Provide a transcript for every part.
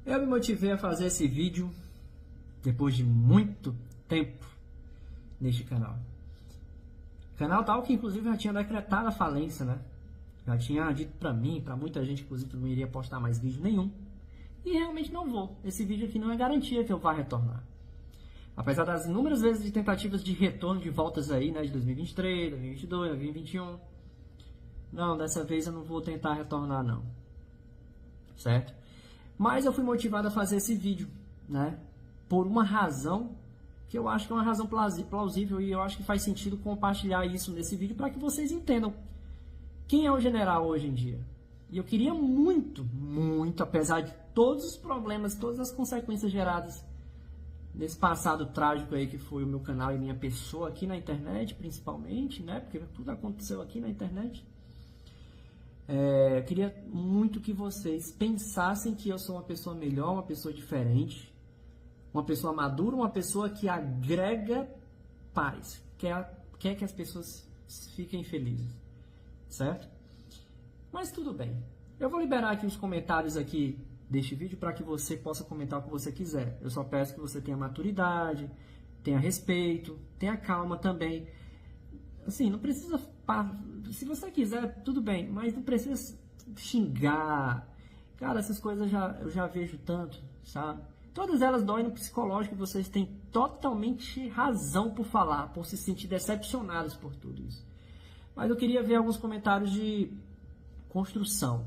Eu me motivei a fazer esse vídeo depois de muito tempo neste canal. Canal tal que inclusive já tinha decretado a falência, né? Já tinha dito pra mim, pra muita gente, inclusive, que eu não iria postar mais vídeo nenhum. E realmente não vou. Esse vídeo aqui não é garantia que eu vá retornar. Apesar das inúmeras vezes de tentativas de retorno de voltas aí, né? De 2023, 2022, 2021. Não, dessa vez eu não vou tentar retornar não. Certo? Mas eu fui motivado a fazer esse vídeo, né? Por uma razão que eu acho que é uma razão plausível e eu acho que faz sentido compartilhar isso nesse vídeo para que vocês entendam quem é o general hoje em dia. E eu queria muito, apesar de todos os problemas, todas as consequências geradas nesse passado trágico aí que foi o meu canal e minha pessoa aqui na internet, principalmente, né? Porque tudo aconteceu aqui na internet. Eu queria muito que vocês pensassem que eu sou uma pessoa melhor, uma pessoa diferente, uma pessoa madura, uma pessoa que agrega paz, quer que as pessoas fiquem felizes, certo? Mas tudo bem. Eu vou liberar aqui os comentários aqui deste vídeo para que você possa comentar o que você quiser. Eu só peço que você tenha maturidade, tenha respeito, tenha calma também. Assim, não precisa... Se você quiser, tudo bem, mas não precisa xingar. Cara, essas coisas eu já vejo tanto, sabe? Todas elas doem no psicológico e vocês têm totalmente razão por falar, por se sentir decepcionados por tudo isso. Mas eu queria ver alguns comentários de construção,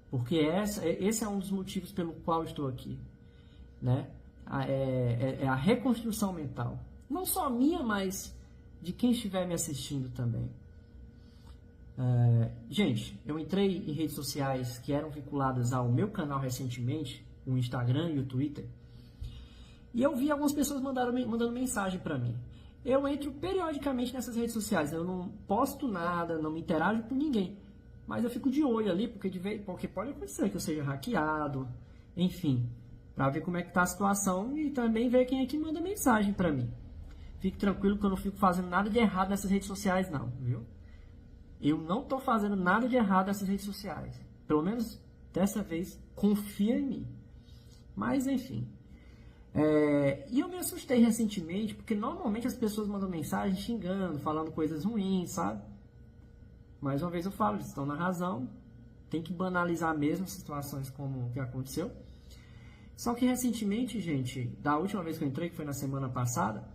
porque esse é um dos motivos pelo qual estou aqui, né? É a reconstrução mental, não só minha, mas de quem estiver me assistindo também. Gente, eu entrei em redes sociais que eram vinculadas ao meu canal recentemente, o Instagram e o Twitter, e eu vi algumas pessoas mandando mensagem para mim. Eu entro periodicamente nessas redes sociais, eu não posto nada, não me interajo com ninguém, mas eu fico de olho ali, porque pode acontecer que eu seja hackeado, enfim, para ver como é que tá a situação e também ver quem é que manda mensagem para mim. Fique tranquilo que eu não fico fazendo nada de errado nessas redes sociais não, viu? Eu não estou fazendo nada de errado nessas redes sociais. Pelo menos dessa vez, confia em mim. Mas enfim. E eu me assustei recentemente, porque normalmente as pessoas mandam mensagem xingando, falando coisas ruins, sabe? Mais uma vez eu falo, eles estão na razão. Tem que banalizar mesmo situações como o que aconteceu. Só que recentemente, gente, da última vez que eu entrei, que foi na semana passada,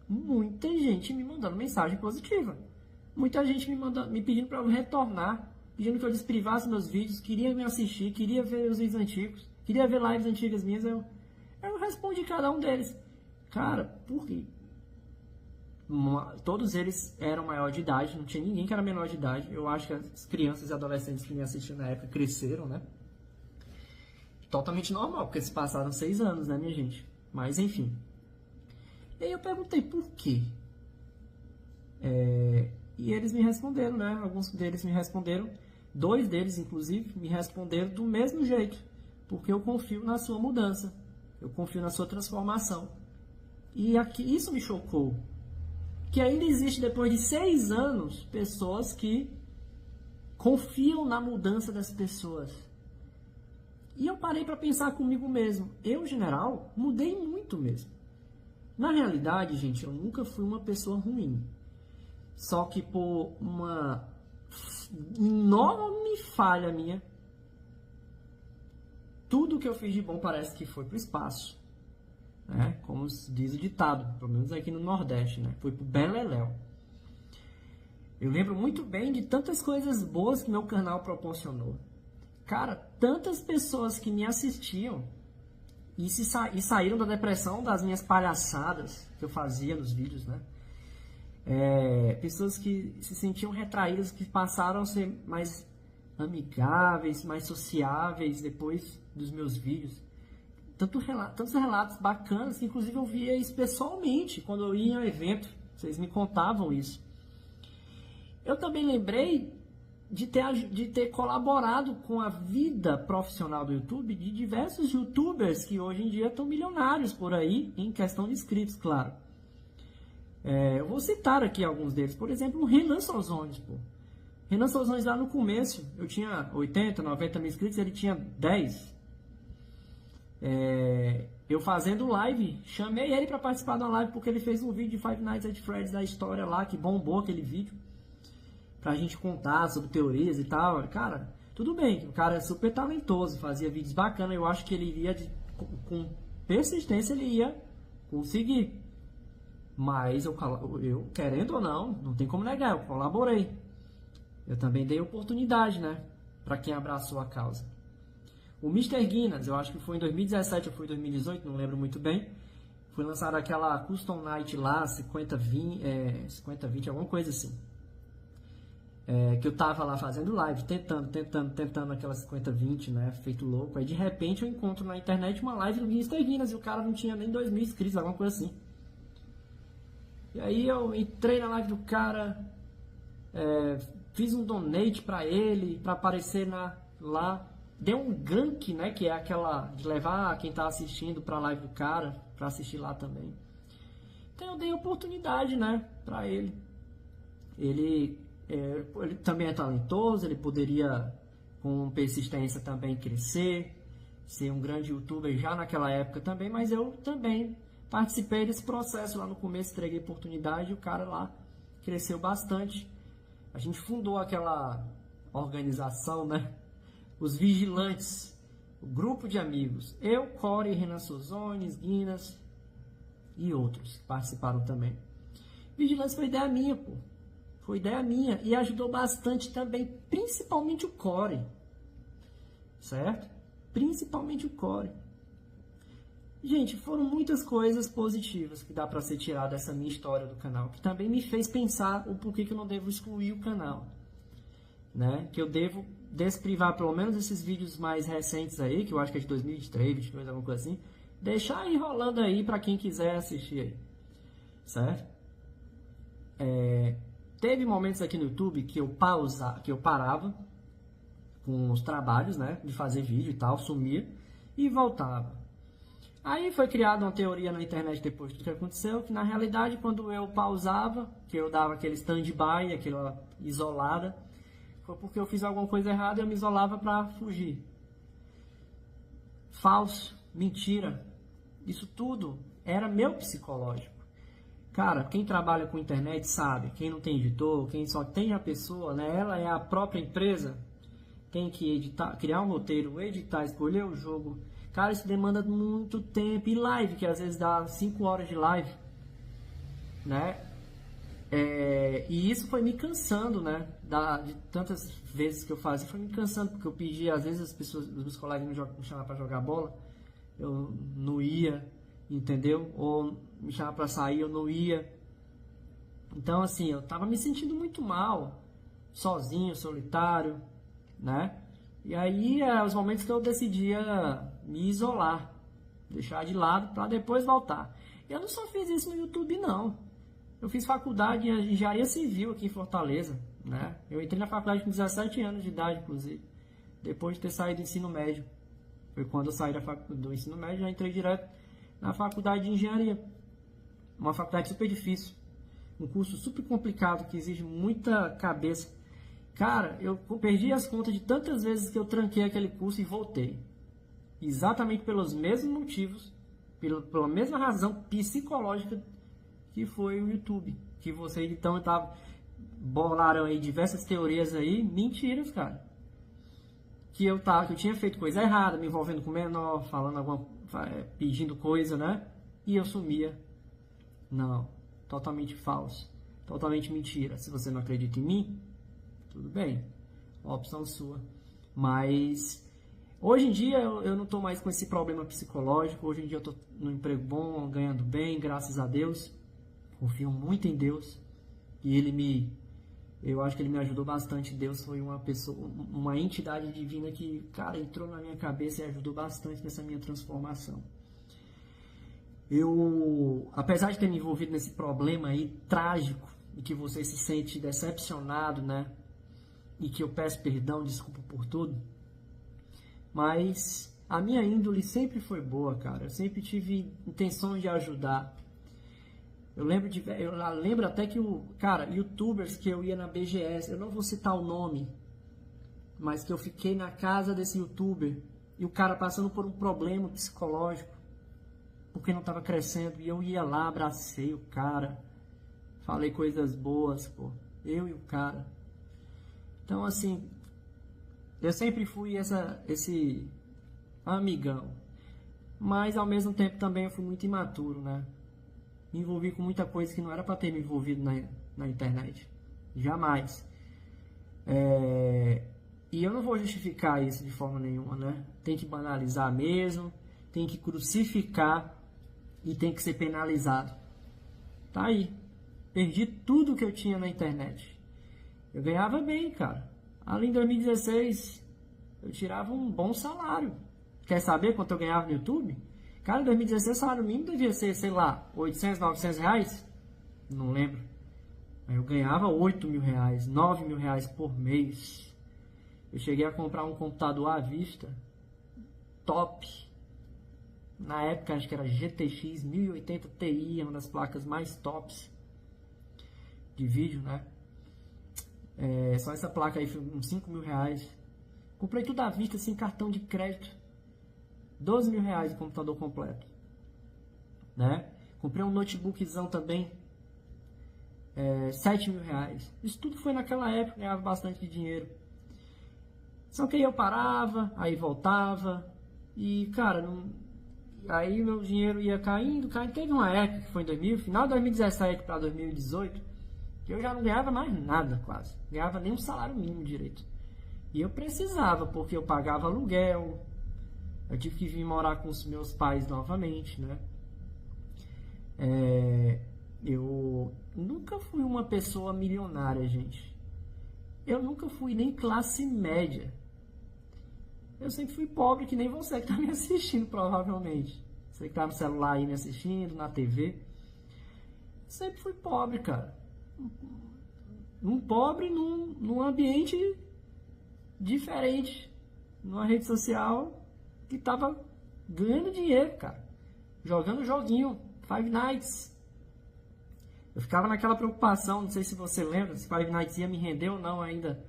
muita gente me mandando mensagem positiva. Muita gente me pedindo para eu retornar, pedindo que eu desprivasse meus vídeos, queria me assistir, queria ver os vídeos antigos, queria ver lives antigas minhas. Eu respondi cada um deles. Cara, por quê? Todos eles eram maior de idade, não tinha ninguém que era menor de idade. Eu acho que as crianças e adolescentes que me assistiam na época cresceram, né? Totalmente normal, porque se passaram 6 anos, né, minha gente? Mas, enfim. E aí eu perguntei por quê? E eles me responderam, né? Alguns deles me responderam, 2 deles, inclusive, me responderam do mesmo jeito. Porque eu confio na sua mudança. Eu confio na sua transformação. E aqui, isso me chocou. Que ainda existe, depois de 6 anos, pessoas que confiam na mudança das pessoas. E eu parei para pensar comigo mesmo. Eu, general, mudei muito mesmo. Na realidade, gente, eu nunca fui uma pessoa ruim. Só que por uma enorme falha minha, tudo que eu fiz de bom parece que foi para o espaço. Né? Como diz o ditado, pelo menos aqui no Nordeste, né? Foi pro beleléu. Eu lembro muito bem de tantas coisas boas que meu canal proporcionou. Cara, tantas pessoas que me assistiam e saíram da depressão das minhas palhaçadas que eu fazia nos vídeos, né? Pessoas que se sentiam retraídas, que passaram a ser mais amigáveis, mais sociáveis depois dos meus vídeos. Tantos relatos bacanas que inclusive eu via isso pessoalmente quando eu ia em um evento. Vocês me contavam isso. Eu também lembrei de ter colaborado com a vida profissional do YouTube de diversos youtubers que hoje em dia estão milionários por aí, em questão de inscritos, claro. Eu vou citar aqui alguns deles. Por exemplo, o Renan Souzones, pô. Renan Souzones lá no começo, eu tinha 80, 90 mil inscritos, ele tinha 10. Eu fazendo live, chamei ele para participar da live porque ele fez um vídeo de Five Nights at Freddy's da história lá, que bombou aquele vídeo, pra gente contar sobre teorias e tal. Cara, tudo bem, o cara é super talentoso, fazia vídeos bacanas, eu acho que ele iria, com persistência, ele ia conseguir. Mas eu, querendo ou não tem como negar, eu colaborei. Eu também dei oportunidade, né, pra quem abraçou a causa. O Mr. Guinness, eu acho que foi em 2017 ou foi em 2018, não lembro muito bem. Foi lançada aquela Custom Night lá, 50-20, alguma coisa assim. Que eu tava lá fazendo live, tentando aquela 50-20, né, feito louco. Aí de repente eu encontro na internet uma live do Mr. Guinness e o cara não tinha nem 2.000 inscritos, alguma coisa assim. E aí eu entrei na live do cara, fiz um donate pra ele, pra aparecer lá. Deu um gank, né, que é aquela de levar quem tá assistindo pra live do cara, pra assistir lá também. Então eu dei oportunidade, né, pra ele. Ele também é talentoso, ele poderia com persistência também crescer, ser um grande youtuber já naquela época também, mas eu também participei desse processo lá no começo, entreguei oportunidade e o cara lá cresceu bastante. A gente fundou aquela organização, né? Os Vigilantes, o grupo de amigos. Eu, Corey, Renan Sozones, Guinness e outros que participaram também. Vigilantes foi ideia minha, pô. Foi ideia minha e ajudou bastante também, principalmente o Corey. Certo? Principalmente o Corey. Gente, foram muitas coisas positivas que dá pra ser tirado dessa minha história do canal, que também me fez pensar o porquê que eu não devo excluir o canal, né? Que eu devo desprivar pelo menos esses vídeos mais recentes aí, que eu acho que é de 2023, 2022, alguma coisa assim, deixar aí rolando aí pra quem quiser assistir aí, certo? Teve momentos aqui no YouTube que eu parava com os trabalhos, né, de fazer vídeo e tal, sumia e voltava. Aí foi criada uma teoria na internet depois do que aconteceu, que na realidade quando eu pausava, que eu dava aquele stand-by, aquela isolada, foi porque eu fiz alguma coisa errada e eu me isolava para fugir. Falso, mentira, isso tudo era meu psicológico. Cara, quem trabalha com internet sabe, quem não tem editor, quem só tem a pessoa, né, ela é a própria empresa, tem que editar, criar um roteiro, editar, escolher o jogo. Cara, isso demanda muito tempo. E live, que às vezes dá 5 horas de live, né? E isso foi me cansando, né? De tantas vezes que eu fazia, foi me cansando, porque eu pedia, às vezes os meus colegas me chamavam para jogar bola, eu não ia, entendeu? Ou me chamavam para sair, eu não ia. Então, assim, eu tava me sentindo muito mal, sozinho, solitário, né? E aí, os momentos que eu decidia me isolar, deixar de lado para depois voltar. Eu não só fiz isso no YouTube, não. Eu fiz faculdade de engenharia civil aqui em Fortaleza, né? Eu entrei na faculdade com 17 anos de idade, inclusive, depois de ter saído do ensino médio. Foi quando eu saí do ensino médio, já entrei direto na faculdade de engenharia. Uma faculdade super difícil, um curso super complicado que exige muita cabeça. Cara, eu perdi as contas de tantas vezes que eu tranquei aquele curso e voltei. Exatamente pelos mesmos motivos, pela mesma razão psicológica que foi o YouTube. Que vocês então bolaram aí diversas teorias aí, mentiras, cara. Que eu tinha feito coisa errada, me envolvendo com menor, pedindo coisa, né? E eu sumia. Não, totalmente falso, totalmente mentira. Se você não acredita em mim, tudo bem, opção sua. Mas hoje em dia eu não estou mais com esse problema psicológico. Hoje em dia eu estou num emprego bom, ganhando bem, graças a Deus. Confio muito em Deus. E eu acho que ele me ajudou bastante. Deus foi uma entidade divina que, cara, entrou na minha cabeça e ajudou bastante nessa minha transformação. Apesar de ter me envolvido nesse problema aí trágico, e que você se sente decepcionado, né? E que eu peço perdão, desculpa por tudo, mas a minha índole sempre foi boa, cara. Eu sempre tive intenções de ajudar. Eu lembro até que youtubers que eu ia na BGS, eu não vou citar o nome, mas que eu fiquei na casa desse youtuber E o cara passando por um problema psicológico, porque não estava crescendo. E eu ia lá, abracei o cara, falei coisas boas, pô. Eu e o cara. Então, assim, eu sempre fui esse amigão. Mas, ao mesmo tempo, também eu fui muito imaturo, né? Me envolvi com muita coisa que não era para ter me envolvido na internet. Jamais. E eu não vou justificar isso de forma nenhuma, né? Tem que banalizar mesmo, tem que crucificar e tem que ser penalizado. Tá aí. Perdi tudo que eu tinha na internet. Eu ganhava bem, cara. Ali em 2016, eu tirava um bom salário. Quer saber quanto eu ganhava no YouTube? Cara, em 2016 o salário mínimo devia ser, sei lá, 800, 900 reais? Não lembro. Aí eu ganhava 8 mil reais, 9 mil reais por mês. Eu cheguei a comprar um computador à vista, top. Na época acho que era GTX 1080 Ti, uma das placas mais tops de vídeo, né? Só essa placa aí foi uns 5 mil reais. Comprei tudo à vista, sem cartão de crédito. 12 mil reais o computador completo, né? Comprei um notebookzão também, 7 mil reais. Isso tudo foi naquela época, ganhava bastante dinheiro. Só que aí eu parava, aí voltava, e cara, aí meu dinheiro ia caindo. Teve uma época que foi em final de 2017 para 2018, que eu já não ganhava mais nada quase, ganhava nem um salário mínimo direito. E eu precisava, porque eu pagava aluguel, eu tive que vir morar com os meus pais novamente, né? Eu nunca fui uma pessoa milionária, gente. Eu nunca fui nem classe média. Eu sempre fui pobre, que nem você que está me assistindo, provavelmente. Você que está no celular aí me assistindo, na TV. Sempre fui pobre, cara. Um pobre num ambiente diferente. Numa rede social que tava ganhando dinheiro, cara. Jogando joguinho, Five Nights. Eu ficava naquela preocupação, não sei se você lembra, se Five Nights ia me render ou não ainda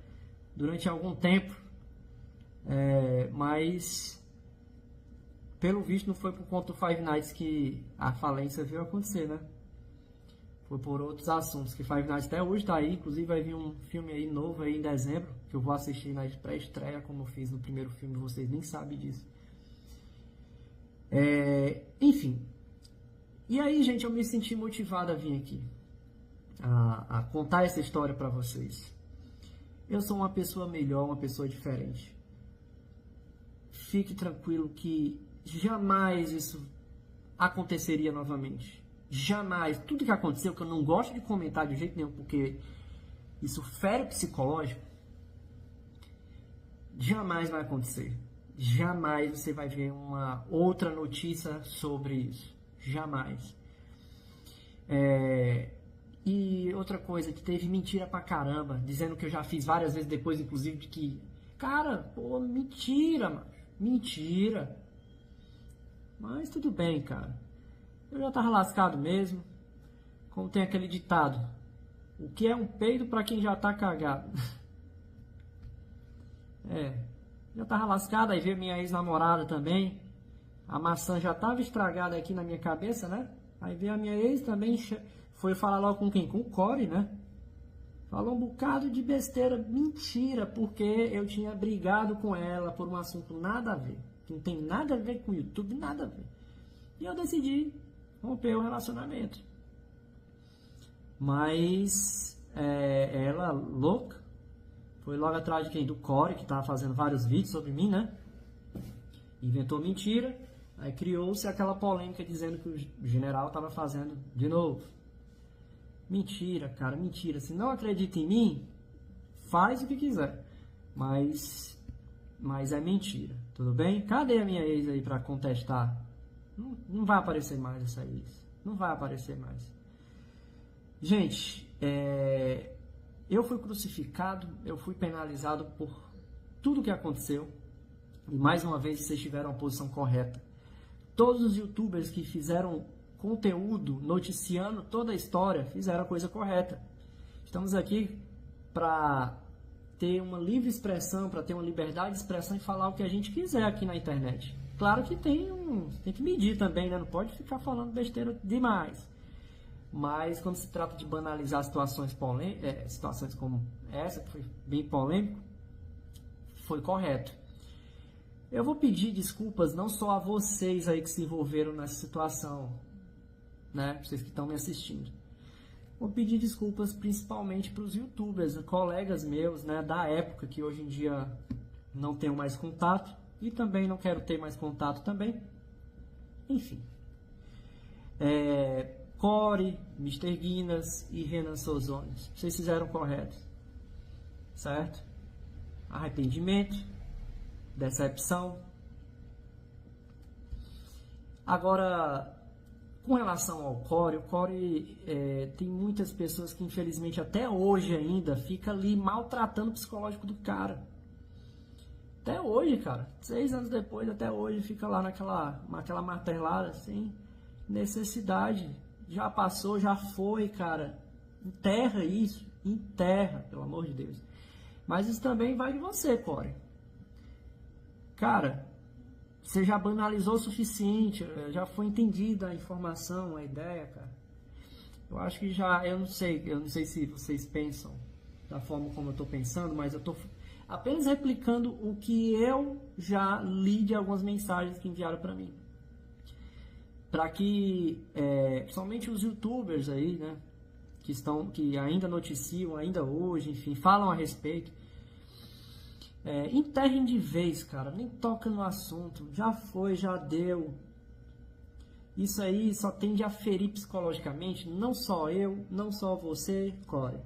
durante algum tempo. Mas, pelo visto, não foi por conta do Five Nights que a falência veio acontecer, né? Foi por outros assuntos, que Five Nights até hoje tá aí. Inclusive vai vir um filme aí novo aí em dezembro, que eu vou assistir na pré-estreia, como eu fiz no primeiro filme, vocês nem sabem disso. Enfim. E aí, gente, eu me senti motivado a vir aqui, a contar essa história para vocês. Eu sou uma pessoa melhor, uma pessoa diferente. Fique tranquilo que jamais isso aconteceria novamente. Jamais. Tudo que aconteceu, que eu não gosto de comentar de jeito nenhum, porque isso fere o psicológico, jamais vai acontecer. Jamais você vai ver uma outra notícia sobre isso. Jamais. E outra coisa, que teve mentira pra caramba, dizendo que eu já fiz várias vezes depois, inclusive, de que... Cara, pô, mentira, mano. Mentira. Mas tudo bem, cara. Eu já tava lascado mesmo. Como tem aquele ditado: o que é um peido pra quem já tá cagado? Já tava lascado. Aí veio minha ex-namorada também. A maçã já tava estragada aqui na minha cabeça, né? Aí veio a minha ex também. Foi falar logo com quem? Com o Corey, né? Falou um bocado de besteira, mentira, porque eu tinha brigado com ela por um assunto nada a ver. Que não tem nada a ver com o YouTube, nada a ver. E eu decidi romper o relacionamento. Mas ela, louca, foi logo atrás de quem? Do Corey, que estava fazendo vários vídeos sobre mim, né? Inventou mentira. Aí criou-se aquela polêmica dizendo que o general estava fazendo de novo. Mentira, cara, mentira. Se não acredita em mim, faz o que quiser. Mas é mentira, tudo bem? Cadê a minha ex aí pra contestar? Não vai aparecer mais essa ex. Não vai aparecer mais. Gente, eu fui crucificado, eu fui penalizado por tudo que aconteceu. E mais uma vez vocês tiveram a posição correta. Todos os youtubers que fizeram conteúdo noticiando toda a história fizeram a coisa correta. Estamos aqui para ter uma livre expressão, para ter uma liberdade de expressão e falar o que a gente quiser aqui na internet. Claro que tem que medir também, né? Não pode ficar falando besteira demais. Mas quando se trata de banalizar situações como essa, que foi bem polêmico, foi correto. Eu vou pedir desculpas não só a vocês aí que se envolveram nessa situação, né? Vocês que estão me assistindo. Vou pedir desculpas principalmente para os youtubers, colegas meus, né, da época, que hoje em dia não tenho mais contato e também não quero ter mais contato também. Enfim. Core, Mr. Guinness e Renan Sozones. Vocês fizeram correto. Certo? Arrependimento, decepção. Agora, com relação ao Core, o Core tem muitas pessoas que infelizmente até hoje ainda fica ali maltratando o psicológico do cara. Até hoje, cara. 6 anos depois, até hoje, fica lá naquela martelada, assim, necessidade. Já passou, já foi, cara. Enterra isso. Enterra, pelo amor de Deus. Mas isso também vai de você, Core. Cara, você já banalizou o suficiente, já foi entendida a informação, a ideia, cara. Eu acho que já, eu não sei se vocês pensam da forma como eu tô pensando, mas eu tô apenas replicando o que eu já li de algumas mensagens que enviaram para mim. Para que, somente os youtubers aí, né, que ainda noticiam, ainda hoje, enfim, falam a respeito, enterrem de vez, cara, nem toca no assunto, já foi, já deu. Isso aí só tende a ferir psicologicamente, não só eu, não só você, Core,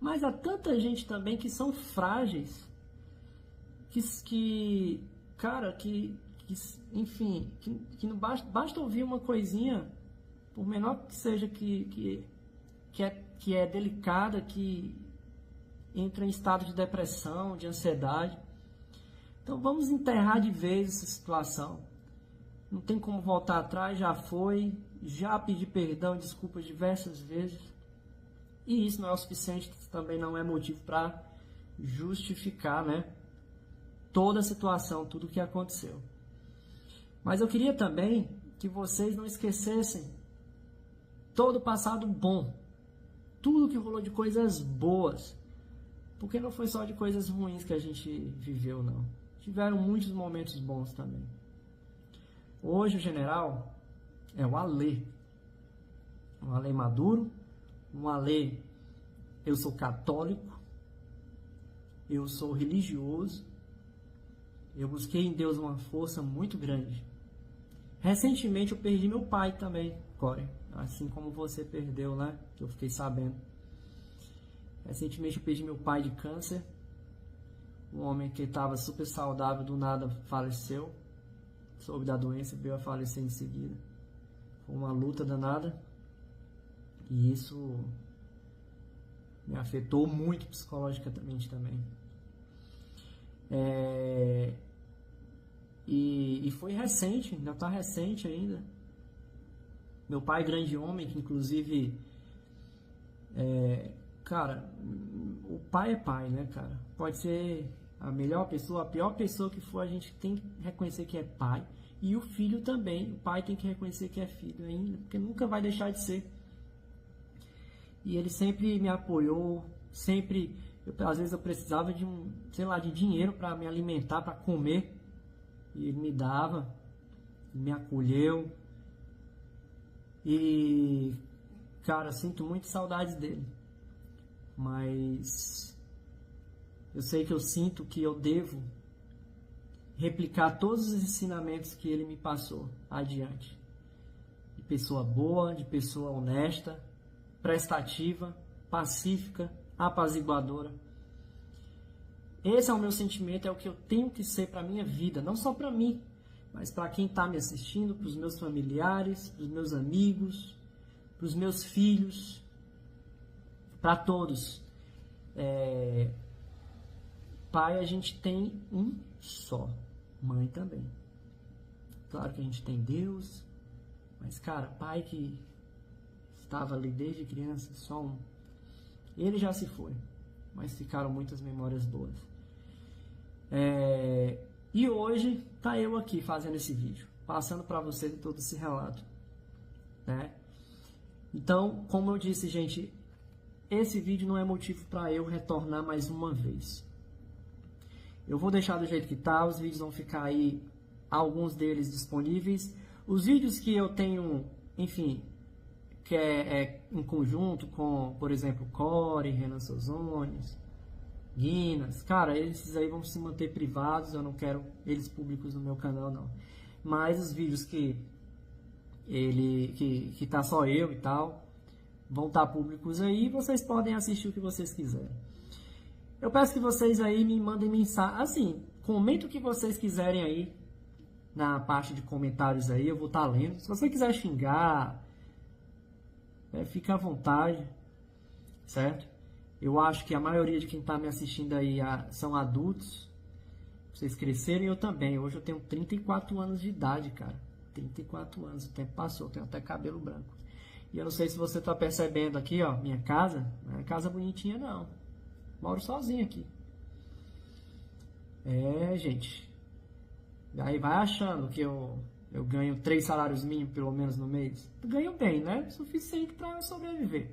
mas há tanta gente também que são frágeis, enfim, que não basta ouvir uma coisinha, por menor que seja que é delicada, que entra em estado de depressão, de ansiedade. Então vamos enterrar de vez essa situação. Não tem como voltar atrás, já foi, já pedi perdão, desculpas diversas vezes. E isso não é o suficiente, também não é motivo para justificar, né, toda a situação, tudo o que aconteceu. Mas eu queria também que vocês não esquecessem todo o passado bom, tudo que rolou de coisas boas, porque não foi só de coisas ruins que a gente viveu, não. Tiveram muitos momentos bons também. Hoje o general é o Alê. Um Alê maduro, um Alê, eu sou católico, eu sou religioso, eu busquei em Deus uma força muito grande. Recentemente eu perdi meu pai também, Core, assim como você perdeu, né? Que eu fiquei sabendo. Recentemente eu perdi meu pai de câncer. Um homem que estava super saudável, do nada faleceu. Soube da doença, veio a falecer em seguida. Foi uma luta danada. E isso me afetou muito psicologicamente também. E foi recente, ainda está recente ainda. Meu pai, grande homem, que inclusive... cara, o pai é pai, né, cara? Pode ser a melhor pessoa, a pior pessoa que for, a gente tem que reconhecer que é pai. E o filho também, o pai tem que reconhecer que é filho ainda, porque nunca vai deixar de ser. E ele sempre me apoiou, sempre... às vezes eu precisava de de dinheiro para me alimentar, para comer. E ele me dava, me acolheu. E, cara, sinto muito saudades dele. Mas eu sei que eu sinto que eu devo replicar todos os ensinamentos que ele me passou adiante. De pessoa boa, de pessoa honesta, prestativa, pacífica, apaziguadora. Esse é o meu sentimento, é o que eu tenho que ser para a minha vida, não só para mim, mas para quem está me assistindo, para os meus familiares, para os meus amigos, para os meus filhos, para todos. Pai a gente tem um só, mãe também. Claro que a gente tem Deus, mas cara, pai que estava ali desde criança, só um, ele já se foi. mas ficaram muitas memórias boas. E hoje tá eu aqui fazendo esse vídeo, passando para você todo esse relato, né? Então, como eu disse, gente, esse vídeo não é motivo para eu retornar mais uma vez. Eu vou deixar do jeito que tá, os vídeos vão ficar aí, alguns deles disponíveis. Os vídeos que eu tenho, enfim, que é em conjunto com, por exemplo, Core, Renan Sozones, Guinness, cara, esses aí vão se manter privados, eu não quero eles públicos no meu canal, não. Mas os vídeos que tá só eu e tal, vão estar públicos aí, vocês podem assistir o que vocês quiserem. Eu peço que vocês aí me mandem mensagem, assim, comenta o que vocês quiserem aí, na parte de comentários aí, eu vou estar lendo. Se você quiser xingar, fica à vontade, certo? Eu acho que a maioria de quem está me assistindo aí são adultos. Vocês cresceram e eu também. Hoje eu tenho 34 anos de idade, cara. 34 anos, o tempo passou, eu tenho até cabelo branco. E eu não sei se você está percebendo aqui, ó, minha casa. Não é casa bonitinha, não. Moro sozinho aqui. Gente. Aí vai achando que eu ganho 3 salários mínimos, pelo menos, no mês. Eu ganho bem, né? Suficiente para sobreviver.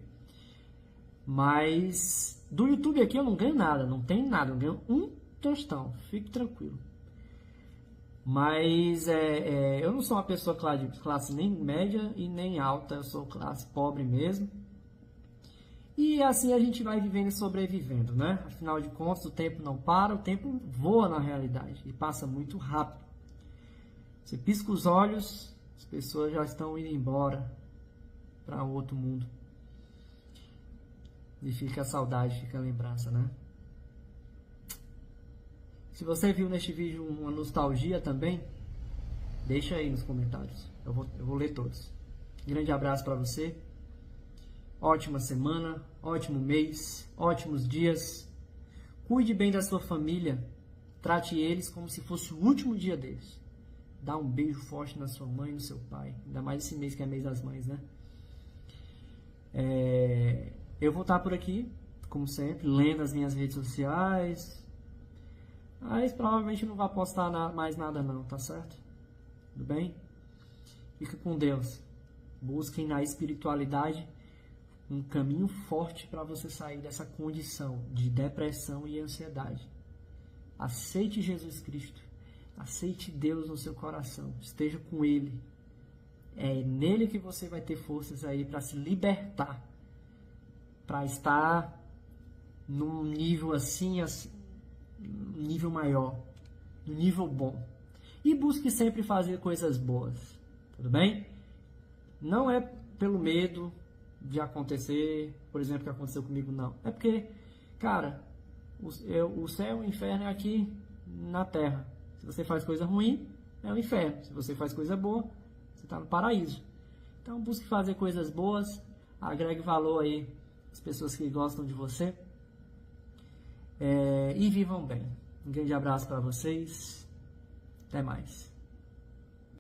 Mas do YouTube aqui eu não ganho nada, não tem nada. Eu ganho um tostão, fique tranquilo. Mas eu não sou uma pessoa de classe nem média e nem alta. Eu sou classe pobre mesmo. E assim a gente vai vivendo e sobrevivendo, né? Afinal de contas, o tempo não para, o tempo voa na realidade e passa muito rápido. Você pisca os olhos, as pessoas já estão indo embora para um outro mundo. E fica a saudade, fica a lembrança, né? Se você viu neste vídeo uma nostalgia também, deixa aí nos comentários. Eu vou ler todos. Grande abraço para você. Ótima semana, ótimo mês, ótimos dias. Cuide bem da sua família. Trate eles como se fosse o último dia deles. Dá um beijo forte na sua mãe e no seu pai. Ainda mais esse mês que é mês das mães, né? Eu vou estar por aqui, como sempre, lendo as minhas redes sociais. Mas provavelmente não vai postar mais nada não, tá certo? Tudo bem? Fica com Deus. Busquem na espiritualidade um caminho forte para você sair dessa condição de depressão e ansiedade. Aceite Jesus Cristo. Aceite Deus no seu coração. Esteja com Ele. É nele que você vai ter forças aí para se libertar. Para estar num nível assim, um nível maior. Um nível bom. E busque sempre fazer coisas boas. Tudo bem? Não é pelo medo de acontecer, por exemplo, que aconteceu comigo, não. É porque, cara, o céu e o inferno é aqui na terra. Se você faz coisa ruim, é o inferno. Se você faz coisa boa, você está no paraíso. Então, busque fazer coisas boas, agregue valor aí às pessoas que gostam de você. E vivam bem. Um grande abraço para vocês. Até mais.